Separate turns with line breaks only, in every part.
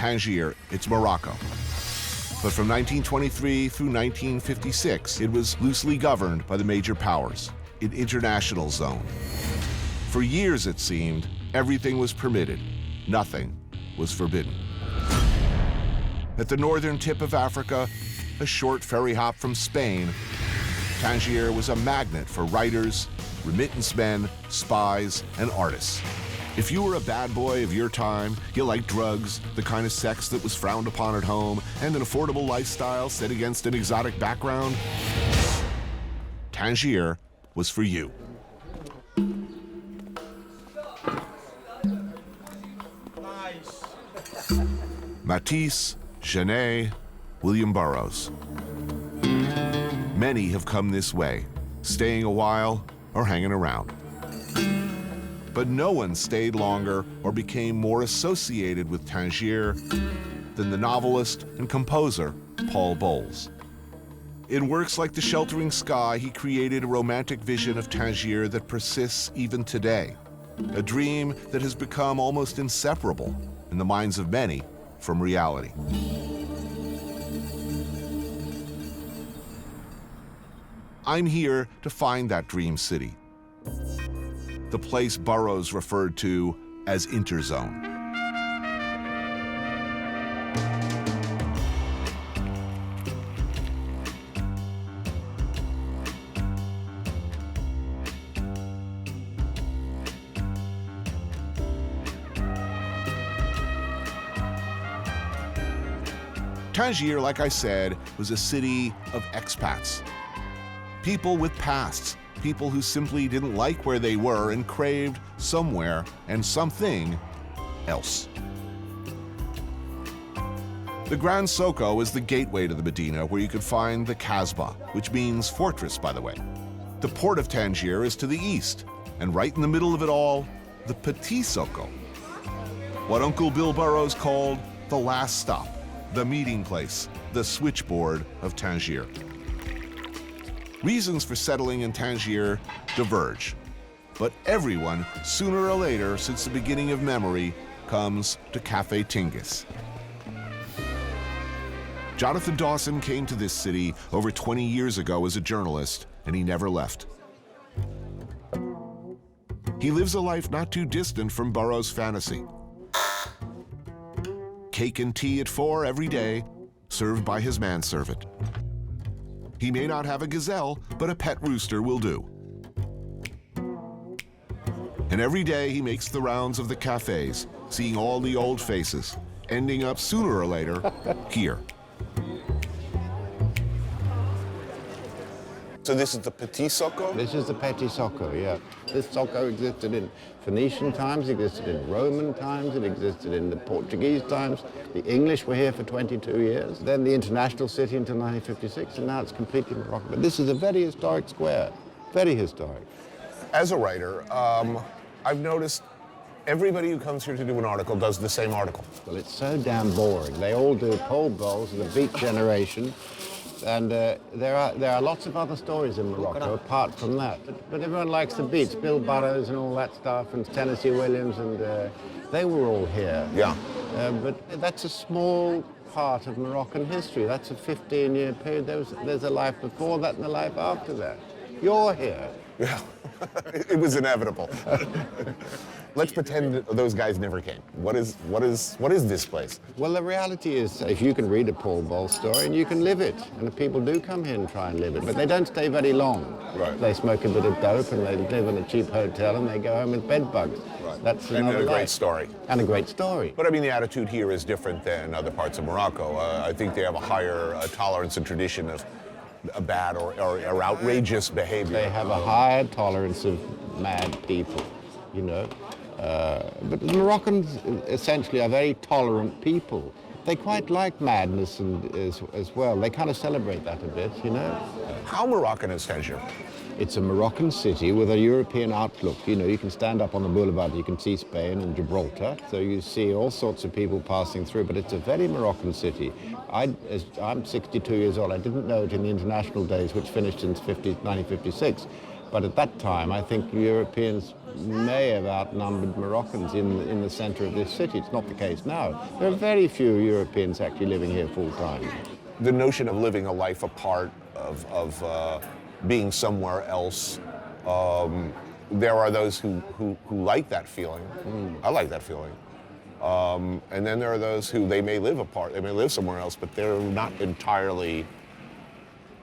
Tangier, it's Morocco. But from 1923 through 1956, it was loosely governed by the major powers, an international zone. For years, it seemed, everything was permitted. Nothing was forbidden. At the northern tip of Africa, a short ferry hop from Spain, Tangier was a magnet for writers, remittance men, spies, and artists. If you were a bad boy of your time, you liked drugs, the kind of sex that was frowned upon at home, and an affordable lifestyle set against an exotic background, Tangier was for you. Matisse, Genet, William Burroughs. Many have come this way, staying a while or hanging around. But no one stayed longer or became more associated with Tangier than the novelist and composer Paul Bowles. In works like The Sheltering Sky, he created a romantic vision of Tangier that persists even today, a dream that has become almost inseparable in the minds of many from reality. I'm here to find that dream city, the place Burroughs referred to as Interzone. Tangier, like I said, was a city of expats. People with pasts, people who simply didn't like where they were and craved somewhere and something else. The Gran Soko is the gateway to the Medina, where you could find the Kasbah, which means fortress, by the way. The port of Tangier is to the east, and right in the middle of it all, the Petit Soko, what Uncle Bill Burroughs called the last stop, the meeting place, the switchboard of Tangier. Reasons for settling in Tangier diverge, but everyone, sooner or later, since the beginning of memory, comes to Cafe Tingis. Jonathan Dawson came to this city over 20 years ago as a journalist, and he never left. He lives a life not too distant from Burroughs' fantasy. Cake and tea at 4 every day, served by his manservant. He may not have a gazelle, but a pet rooster will do. And every day he makes the rounds of the cafes, seeing all the old faces, ending up sooner or later here.
So this is the Petit Soko?
This is the Petit Soko, yeah. This Soko existed in Phoenician times, existed in Roman times, it existed in the Portuguese times. The English were here for 22 years. Then the international city until 1956, and now it's completely Moroccan. But this is a very historic square, very historic.
As a writer, I've noticed everybody who comes here to do an article does the same article.
Well, it's so damn boring. They all do Paul Bowles, the Beat Generation. And there are lots of other stories in Morocco apart from that. But everyone likes the beats, Bill Burroughs and all that stuff, and Tennessee Williams, and they were all here.
Yeah.
But that's a small part of Moroccan history. That's a 15-year period. There's a life before that and a life after that. You're here.
Yeah, it was inevitable. Let's pretend that those guys never came. What is this place?
Well, the reality is, if you can read a Paul Bowles story, and you can live it, and people do come here and try and live it, but they don't stay very long.
Right.
They smoke a bit of dope, and they live in a cheap hotel, and they go home with bed bugs.
Right.
That's
and
another
a great
life.
story.
And a great story.
But I mean, the attitude here is different than other parts of Morocco. I think they have a higher tolerance and tradition of bad or outrageous behavior.
They have a higher tolerance of mad people, you know. But the Moroccans essentially are very tolerant people. They quite like madness as well. They kind of celebrate that a bit, you know.
How Moroccan is Tangier?
It's a Moroccan city with a European outlook. You know, you can stand up on the boulevard, you can see Spain and Gibraltar. So you see all sorts of people passing through, but it's a very Moroccan city. I'm 62 years old. I didn't know it in the international days, which finished in 1956. But at that time, I think Europeans may have outnumbered Moroccans in the center of this city. It's not the case now. There are very few Europeans actually living here full time.
The notion of living a life apart, of being somewhere else, there are those who like that feeling. I like that feeling. And then there are those who they may live apart, they may live somewhere else, but they're not entirely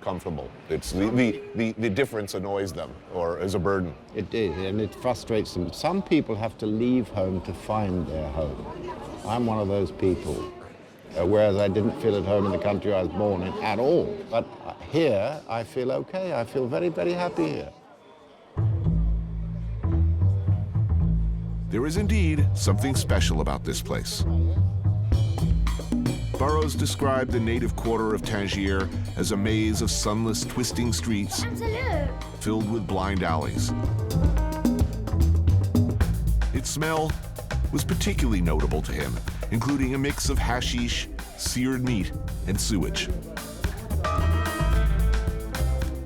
comfortable. It's the difference annoys them or is a burden.
It is, and it frustrates them. Some people have to leave home to find their home. I'm one of those people, whereas I didn't feel at home in the country I was born in at all. But here, I feel okay. I feel very, very happy here.
There is indeed something special about this place. Burroughs described the native quarter of Tangier as a maze of sunless, twisting streets filled with blind alleys. Its smell was particularly notable to him, including a mix of hashish, seared meat, and sewage.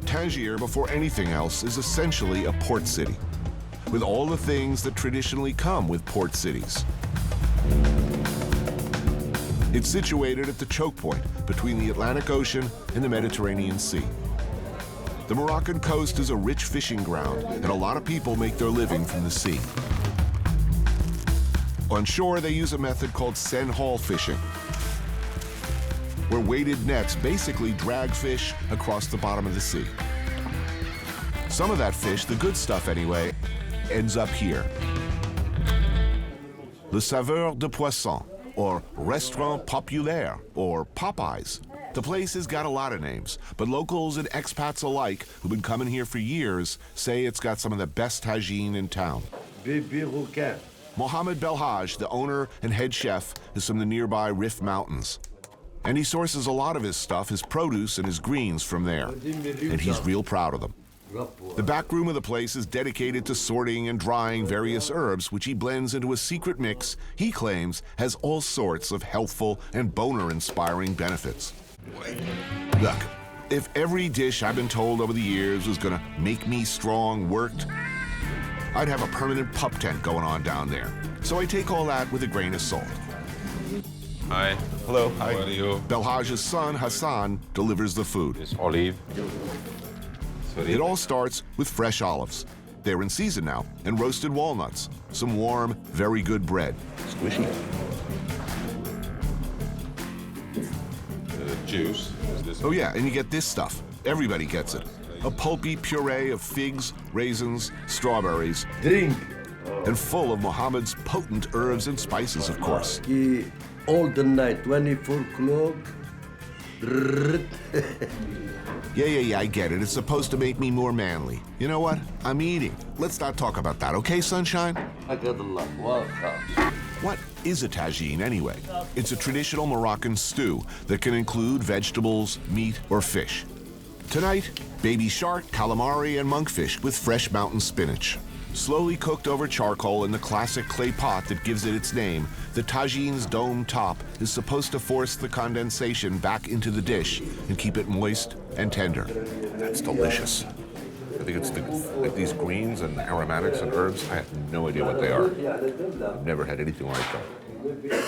Tangier, before anything else, is essentially a port city, with all the things that traditionally come with port cities. It's situated at the choke point between the Atlantic Ocean and the Mediterranean Sea. The Moroccan coast is a rich fishing ground, and a lot of people make their living from the sea. On shore, they use a method called sen haul fishing, where weighted nets basically drag fish across the bottom of the sea. Some of that fish, the good stuff anyway, ends up here. Le Saveur de Poisson, or Restaurant Populaire, or Popeyes. The place has got a lot of names, but locals and expats alike who've been coming here for years say it's got some of the best tagine in town. Mohammed Belhaj, the owner and head chef, is from the nearby Rif Mountains. And he sources a lot of his stuff, his produce and his greens, from there. And he's real proud of them. The back room of the place is dedicated to sorting and drying various herbs, which he blends into a secret mix he claims has all sorts of healthful and boner-inspiring benefits. Look, if every dish I've been told over the years was gonna make me strong worked, I'd have a permanent pup tent going on down there. So I take all that with a grain of salt.
Hi.
Hello.
How are you?
Belhaj's son, Hassan, delivers the food.
It's olive.
It all starts with fresh olives. They're in season now, and roasted walnuts, some warm, very good bread.
Squishy.
Juice. Is this
Oh yeah, and you get this stuff. Everybody gets it. A pulpy puree of figs, raisins, strawberries,
Drink.
and full of Mohammed's potent herbs and spices, of course.
All the night, 24 o'clock.
Yeah, I get it. It's supposed to make me more manly. You know what? I'm eating. Let's not talk about that, okay, sunshine? What is a tagine, anyway? It's a traditional Moroccan stew that can include vegetables, meat, or fish. Tonight, baby shark, calamari, and monkfish with fresh mountain spinach. Slowly cooked over charcoal in the classic clay pot that gives it its name, the tagine's dome top is supposed to force the condensation back into the dish and keep it moist and tender.
That's delicious. I think it's like these greens and aromatics and herbs. I have no idea what they are. I've never had anything like that.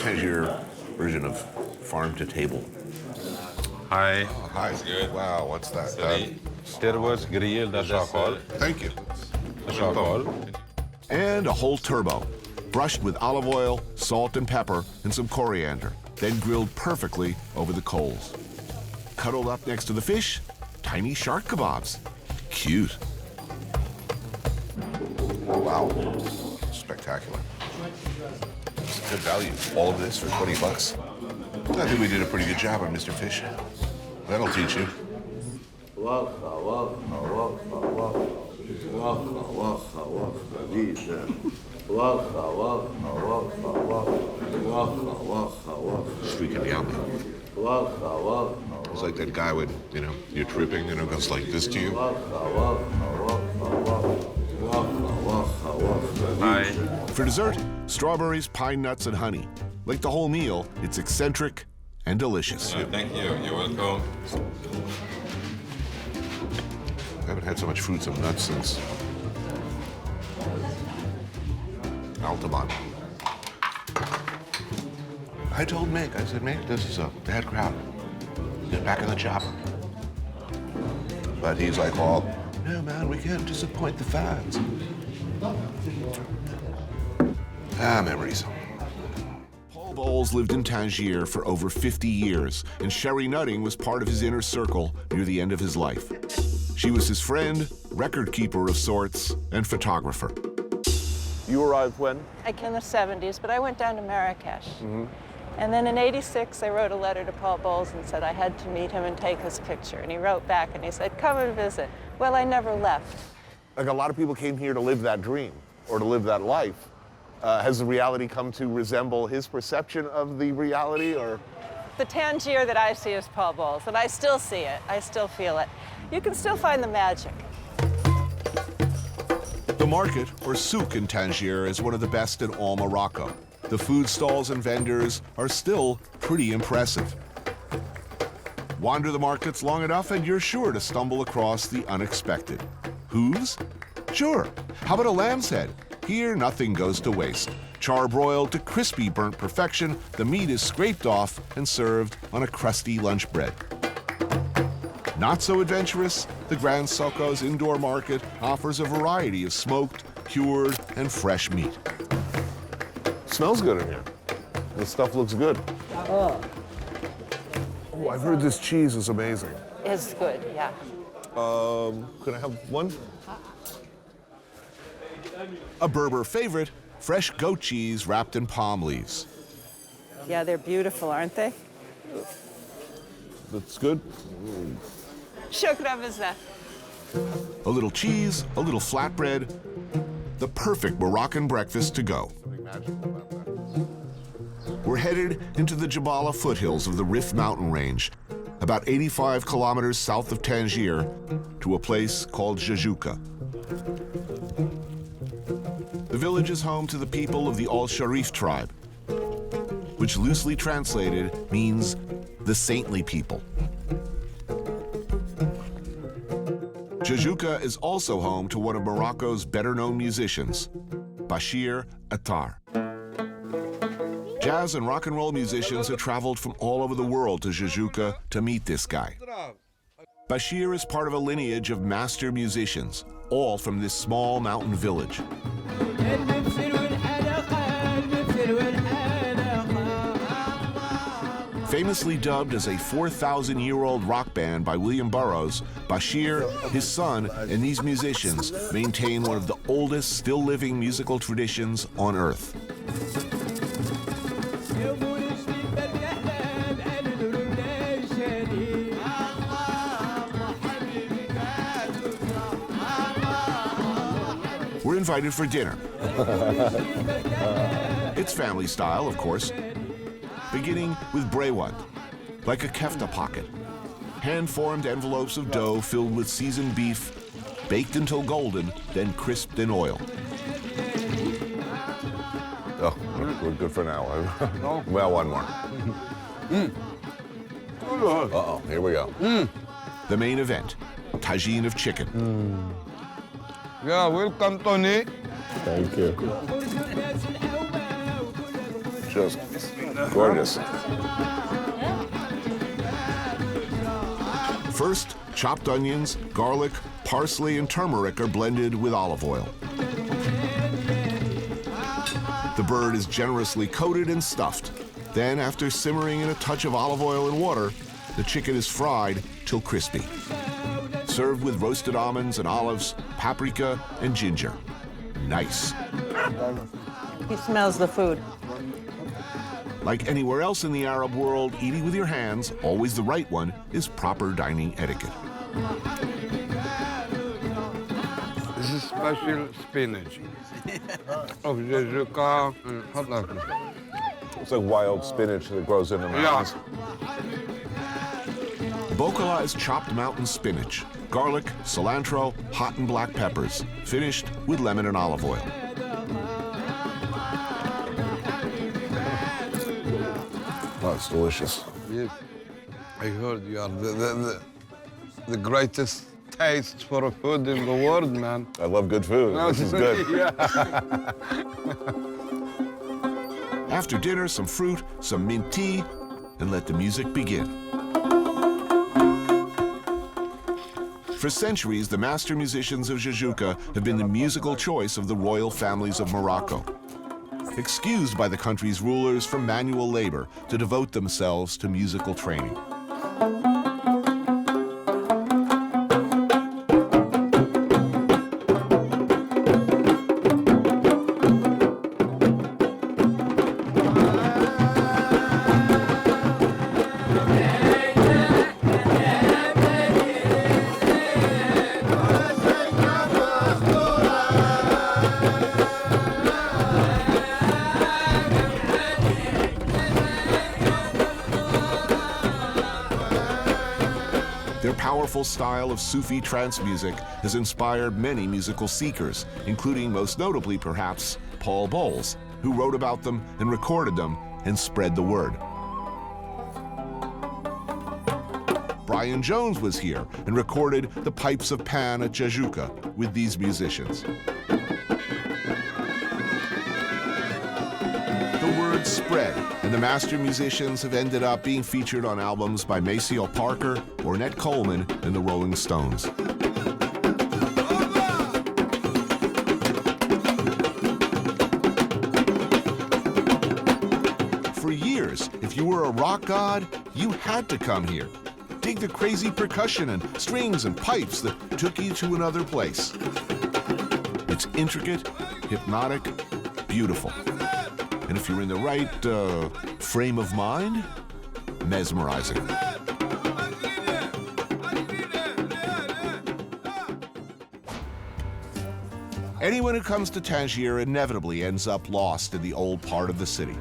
Tangier version of farm to table.
Hi.
Oh, hi.
It's good.
Wow, what's that?
Sterwas grilled de charcoal.
Thank you.
Charcoal.
And a whole turbo, brushed with olive oil, salt and pepper, and some coriander, then grilled perfectly over the coals. Cuddled up next to the fish, tiny shark kebabs. Cute.
Wow. Spectacular. It's good value. All of this for 20 bucks. I think we did a pretty good job on Mr. Fish. That'll teach you. Streaking down there. It's like that guy when, you're tripping and it goes like this to you.
Hi.
For dessert, strawberries, pine nuts, and honey. Like the whole meal, it's eccentric and delicious.
Thank you. You're welcome.
I haven't haven't had so much fruits and nuts since Altamont. I told Mick, I said, Mick, this is a bad crowd. Get back in the chopper. But he's like, oh, no, man, we can't disappoint the fans. Memories. Paul Bowles lived in Tangier for over 50 years, and Sherry Nutting was part of his inner circle near the end of his life. She was his friend, record keeper of sorts, and photographer. You arrived when?
I came in the 70s, but I went down to Marrakesh. And then in '86, I wrote a letter to Paul Bowles and said I had to meet him and take his picture. And he wrote back and he said, come and visit. Well, I never left.
Like a lot of people came here to live that dream or to live that life. Has the reality come to resemble his perception of the reality, or?
The Tangier that I see is Paul Bowles, and I still see it. I still feel it. You can still find the magic.
The market, or souk in Tangier, is one of the best in all Morocco. The food stalls and vendors are still pretty impressive. Wander the markets long enough and you're sure to stumble across the unexpected. Hooves? Sure. How about a lamb's head? Here, nothing goes to waste. Charbroiled to crispy burnt perfection, the meat is scraped off and served on a crusty lunch bread. Not so adventurous, the Grand Soko's indoor market offers a variety of smoked, cured, and fresh meat.
Smells good in here. The stuff looks good. Oh, I've heard this cheese is amazing.
It's good, yeah.
Can I have one?
A Berber favorite, fresh goat cheese wrapped in palm leaves.
Yeah, they're beautiful, aren't they?
That's good.
Shukran bizarre.
A little cheese, a little flatbread, the perfect Moroccan breakfast to go. We're headed into the Jabala foothills of the Rif Mountain range, about 85 kilometers south of Tangier, to a place called Jajuka. The village is home to the people of the Al-Sharif tribe, which loosely translated means the saintly people. Jajuka is also home to one of Morocco's better-known musicians, Bashir Attar. Jazz and rock and roll musicians have traveled from all over the world to Jajuka to meet this guy. Bashir is part of a lineage of master musicians, all from this small mountain village. Famously dubbed as a 4,000-year-old rock band by William Burroughs, Bashir, his son, and these musicians maintain one of the oldest still-living musical traditions on Earth. We're invited for dinner. It's family style, of course. Beginning with brewant, like a kefta pocket. Hand-formed envelopes of dough filled with seasoned beef, baked until golden, then crisped in oil.
Oh, we're good for now. Well, one more. Uh-oh, here we go.
The main event, tagine of chicken.
Yeah, welcome, Tony.
Thank you. Just gorgeous.
First, chopped onions, garlic, parsley, and turmeric are blended with olive oil. The bird is generously coated and stuffed. Then, after simmering in a touch of olive oil and water, the chicken is fried till crispy. Served with roasted almonds and olives, paprika, and ginger. Nice.
He smells the food.
Like anywhere else in the Arab world, eating with your hands, always the right one, is proper dining etiquette.
This is special spinach of Jajuka and halal.
It's like wild spinach that grows in the mountains.
Bokala is chopped mountain spinach, garlic, cilantro, hot and black peppers, finished with lemon and olive oil.
Oh, it's delicious.
Yes, I heard you are the greatest taste for food in the world, man.
I love good food. This is good.
Yeah.
After dinner, some fruit, some mint tea, and let the music begin. For centuries, the master musicians of Tijuca have been the musical choice of the royal families of Morocco, excused by the country's rulers from manual labor to devote themselves to musical training. Their powerful style of Sufi trance music has inspired many musical seekers, including most notably perhaps Paul Bowles, who wrote about them and recorded them and spread the word. Brian Jones was here and recorded the Pipes of Pan at Tijuca with these musicians. The word spread, and the master musicians have ended up being featured on albums by Maceo Parker, Ornette Coleman, and the Rolling Stones. For years, if you were a rock god, you had to come here. Dig the crazy percussion and strings and pipes that took you to another place. It's intricate, hypnotic, beautiful. And if you're in the right frame of mind, mesmerizing. Anyone who comes to Tangier inevitably ends up lost in the old part of the city.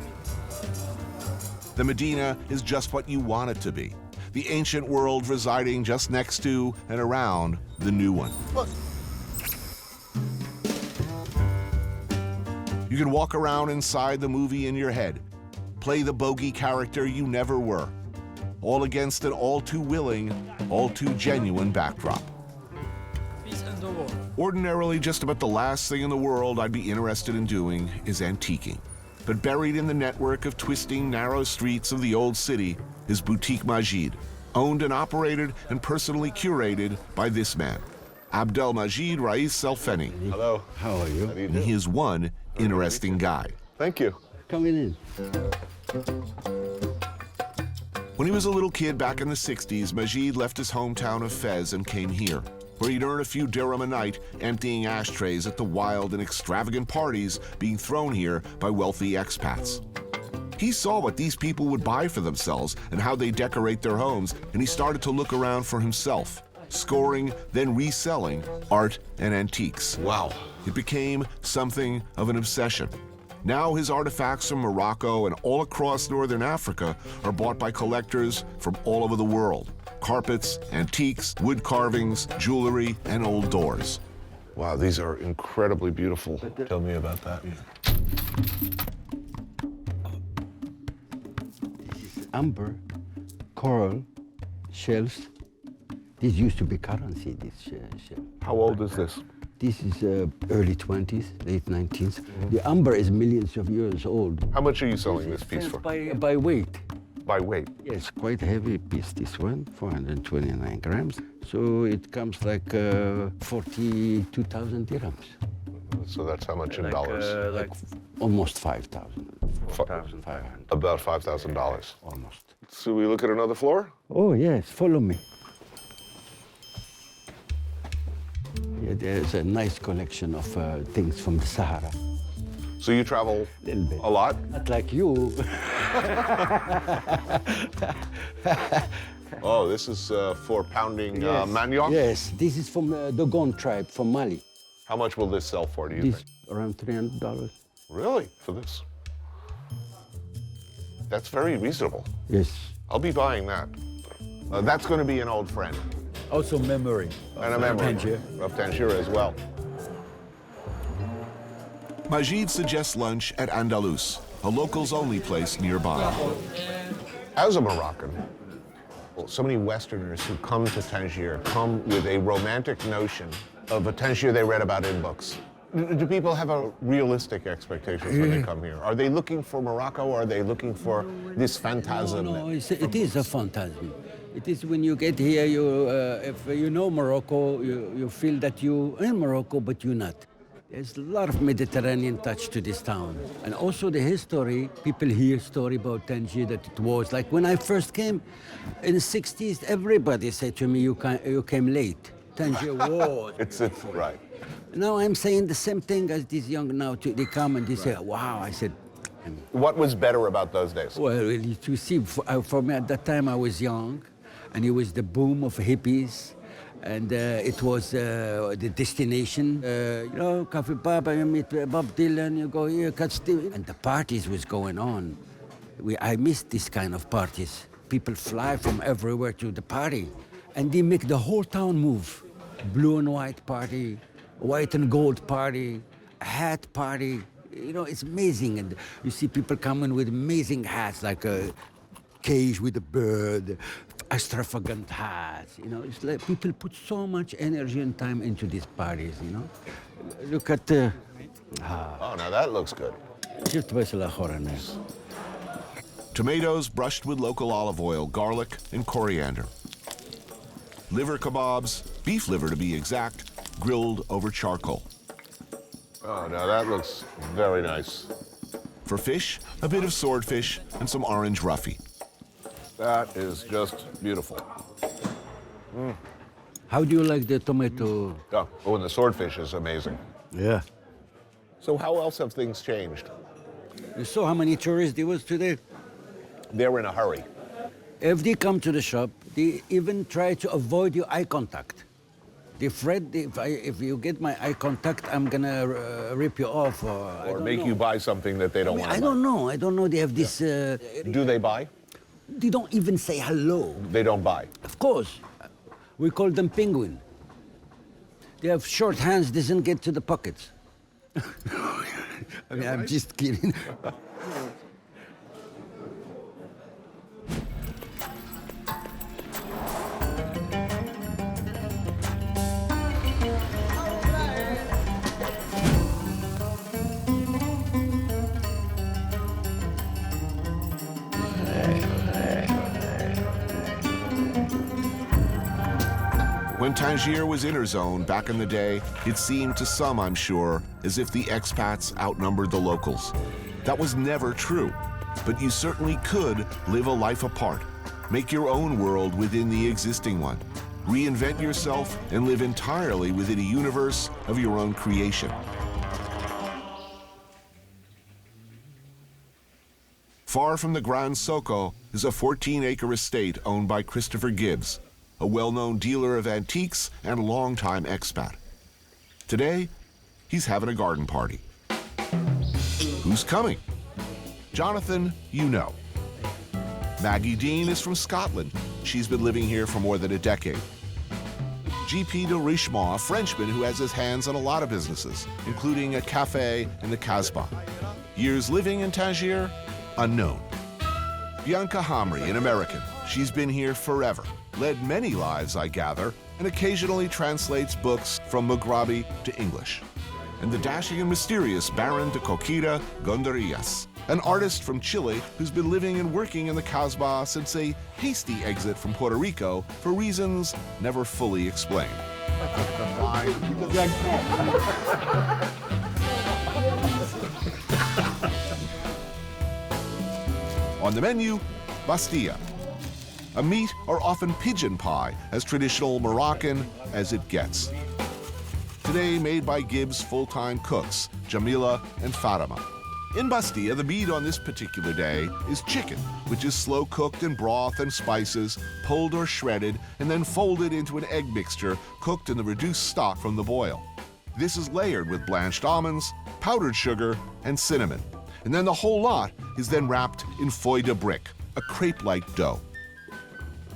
The Medina is just what you want it to be. The ancient world residing just next to and around the new one. You can walk around inside the movie in your head, play the bogey character you never were, all against an all too willing, all too genuine backdrop. Ordinarily, just about the last thing in the world I'd be interested in doing is antiquing. But buried in the network of twisting, narrow streets of the old city is Boutique Majid, owned and operated and personally curated by this man, Abdelmajid Rais Selfeni.
Hello.
How are you?
And he is one interesting guy.
Thank you.
Coming in.
When he was a little kid back in the 60s, Majid left his hometown of Fez and came here, where he'd earn a few dirham a night emptying ashtrays at the wild and extravagant parties being thrown here by wealthy expats. He saw what these people would buy for themselves and how they decorate their homes, and he started to look around for himself, scoring, then reselling art and antiques.
Wow.
It became something of an obsession. Now his artifacts from Morocco and all across northern Africa are bought by collectors from all over the world. Carpets, antiques, wood carvings, jewelry, and old doors.
Wow, these are incredibly beautiful. Tell me about that.
Amber, coral, shells. This used to be currency, this shell.
How old is this?
This is early 20s, late 19th. The amber is millions of years old.
How much are you selling this piece for?
By weight.
By weight?
Yes, quite a heavy piece, this one, 429 grams. So it comes like 42,000 dirhams.
So that's how much in dollars?
Like almost 5,000, 4,500.
About $5,000.
Almost.
So we look at another floor?
Oh, yes, follow me. Yeah, there's a nice collection of things from the Sahara.
So you travel
Little bit.
a lot?
Not like you.
Oh, this is for pounding manioc?
Yes, this is from the Dogon tribe from Mali.
How much will this sell for, do you
This
think?
around $300.
Really? For this? That's very reasonable.
Yes.
I'll be buying that. That's going to be an old friend.
Also memory.
And a memory
Tangier.
of Tangier as well.
Majid suggests lunch at Andalus, a locals-only place nearby.
As a Moroccan, So many Westerners who come to Tangier come with a romantic notion of a Tangier they read about in books. Do people have a realistic expectations when they come here? Are they looking for Morocco, or are they looking for this phantasm?
No, it is a phantasm. It is when you get here, if you know Morocco, you feel that you're in Morocco, but you're not. There's a lot of Mediterranean touch to this town. And also the history, people hear story about Tangier that it was. Like when I first came in the 60s, everybody said to me, you came late. Tangier was.
It's right.
Now I'm saying the same thing as these young now. They come and they say, wow. I said,
What was better about those days?
well, you see, for me at that time I was young, and it was the boom of hippies, and it was the destination. You know, Coffee Papa, you meet Bob Dylan, you go here, catch Steve, and the parties was going on. I missed this kind of parties. People fly from everywhere to the party, and they make the whole town move. Blue and white party, white and gold party, hat party. You know, it's amazing. And you see people coming with amazing hats, like a cage with a bird, extravagant hats. You know, it's like people put so much energy and time into these parties, you know. Look at the...
Oh, now that looks good.
Tomatoes brushed with local olive oil, garlic, and coriander. Liver kebabs, beef liver to be exact, grilled over charcoal.
Oh, now that looks very nice.
For fish, a bit of swordfish and some orange roughy.
That is just beautiful.
How do you like the tomato?
Oh, and the swordfish is amazing.
Yeah.
So how else have things changed?
You saw how many tourists there was today?
They're in a hurry.
If they come to the shop, they even try to avoid your eye contact. They're afraid if you get my eye contact, I'm gonna rip you off
Or make you buy something that they don't want to buy.
I don't know. They have this.
Do they buy?
They don't even say hello.
They don't buy.
Of course, we call them penguin. They have short hands, doesn't get to the pockets. I mean, I'm just kidding.
When Tangier was Interzone back in the day, it seemed to some, I'm sure, as if the expats outnumbered the locals. That was never true, but you certainly could live a life apart, make your own world within the existing one, reinvent yourself and live entirely within a universe of your own creation. Far from the Gran Soco is a 14-acre estate owned by Christopher Gibbs, a well-known dealer of antiques and longtime expat. Today, he's having a garden party. Who's coming? Jonathan, you know. Maggie Dean is from Scotland. She's been living here for more than a decade. G.P. de Richemont, a Frenchman who has his hands on a lot of businesses, including a cafe in the Casbah. Years living in Tangier? Unknown. Bianca Hamri, an American. She's been here forever, led many lives, I gather, and occasionally translates books from Maghrabi to English. And the dashing and mysterious Baron de Coquita Gondarillas, an artist from Chile who's been living and working in the Casbah since a hasty exit from Puerto Rico for reasons never fully explained. On the menu, Bastia. A meat or often pigeon pie, as traditional Moroccan as it gets. Today made by Gibbs' full-time cooks, Jamila and Fatima. In Bastia, the meat on this particular day is chicken, which is slow-cooked in broth and spices, pulled or shredded, and then folded into an egg mixture cooked in the reduced stock from the boil. This is layered with blanched almonds, powdered sugar, and cinnamon. And then the whole lot is then wrapped in feuille de brique, a crepe-like dough.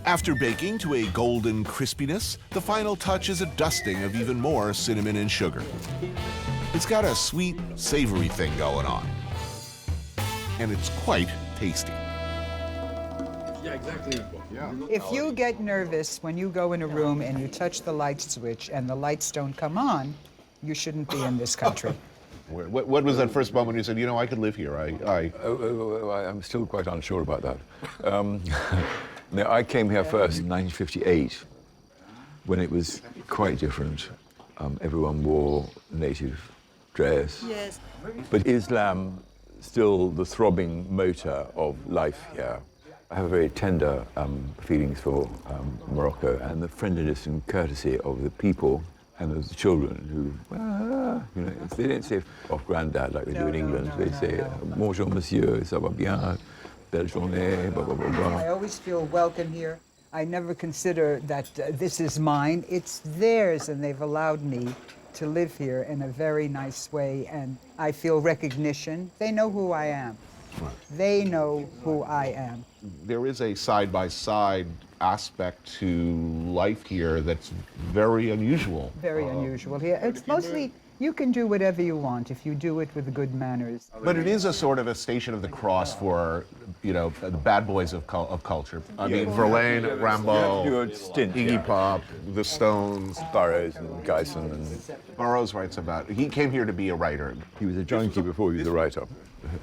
After baking to a golden crispiness, the final touch is a dusting of even more cinnamon and sugar. It's got a sweet, savory thing going on. And it's quite tasty.
If you get nervous when you go in a room and you touch the light switch and the lights don't come on, you shouldn't be in this country.
What was that first moment you said, you know, I could live here?
I'm still quite unsure about that. No, I came here first in 1958, when it was quite different. Everyone wore native dress.
Yes.
But Islam, still the throbbing motor of life here. I have very tender feelings for Morocco and the friendliness and courtesy of the people and of the children who, you know, they don't say off granddad like they do in England. They say, bonjour monsieur, ça va bien, belle journée, blah, blah, blah, blah.
I always feel welcome here. I never consider that this is mine. It's theirs, and they've allowed me to live here in a very nice way, and I feel recognition. They know who I am.
Right.
They know who I am.
There is a side-by-side aspect to life here that's very unusual.
Very unusual here. It's mostly, you can do whatever you want if you do it with good manners.
But it is a sort of a station of the cross for, you know, the bad boys of culture. I mean, Verlaine, Rimbaud, Iggy Pop, the Stones,
Burroughs and Geisen. And
Burroughs writes about, he came here to be a writer,
he was a junkie before he was a writer.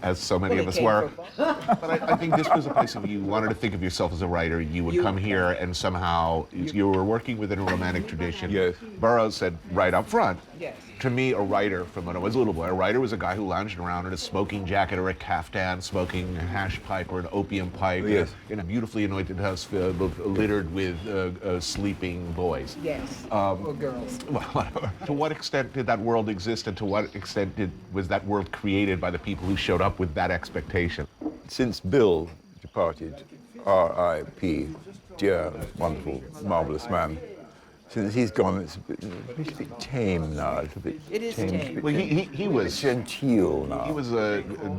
as so many of us were. But I think this was a place if you wanted to think of yourself as a writer, you would come here and somehow, you were working within a romantic tradition.
Yes.
Burroughs said right up front,
Yes.
to me, a writer, from when I was a little boy, a writer was a guy who lounged around in a smoking jacket or a caftan, smoking a hash pipe or an opium pipe,
Yes.
in a beautifully anointed house littered with sleeping boys.
Yes, or girls.
Well, whatever. To what extent did that world exist, and to what extent was that world created by the people who showed up with that expectation?
Since Bill departed, R.I.P., dear, wonderful, marvelous man, since he's gone, it's a bit tame now, a little bit
It is tame.
Well, he was
genteel now.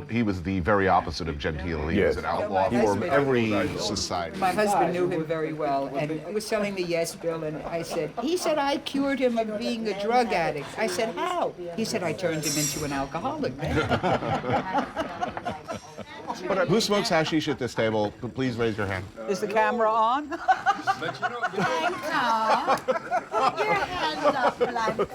he was the very opposite of genteel. He was
Yes.
an outlaw
My
for
husband-
every society.
My husband knew him very well, and he was telling me, yes, Bill, and I said, he said, I cured him of being a drug addict. I said, how? He said, I turned him into an alcoholic.
But who smokes hashish at this table? Please raise your hand.
Is the camera on?
Blanca, put your hands up, Blanca.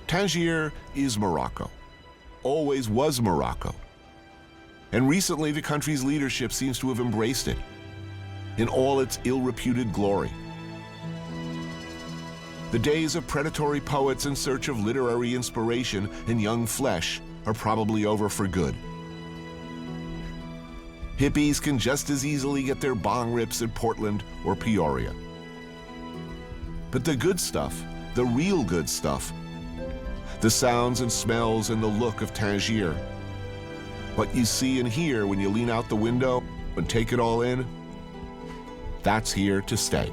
Tangier is Morocco, always was Morocco. And recently, the country's leadership seems to have embraced it in all its ill-reputed glory. The days of predatory poets in search of literary inspiration and young flesh are probably over for good. Hippies can just as easily get their bong rips in Portland or Peoria. But the good stuff, the real good stuff, the sounds and smells and the look of Tangier, what you see and hear when you lean out the window and take it all in, that's here to stay.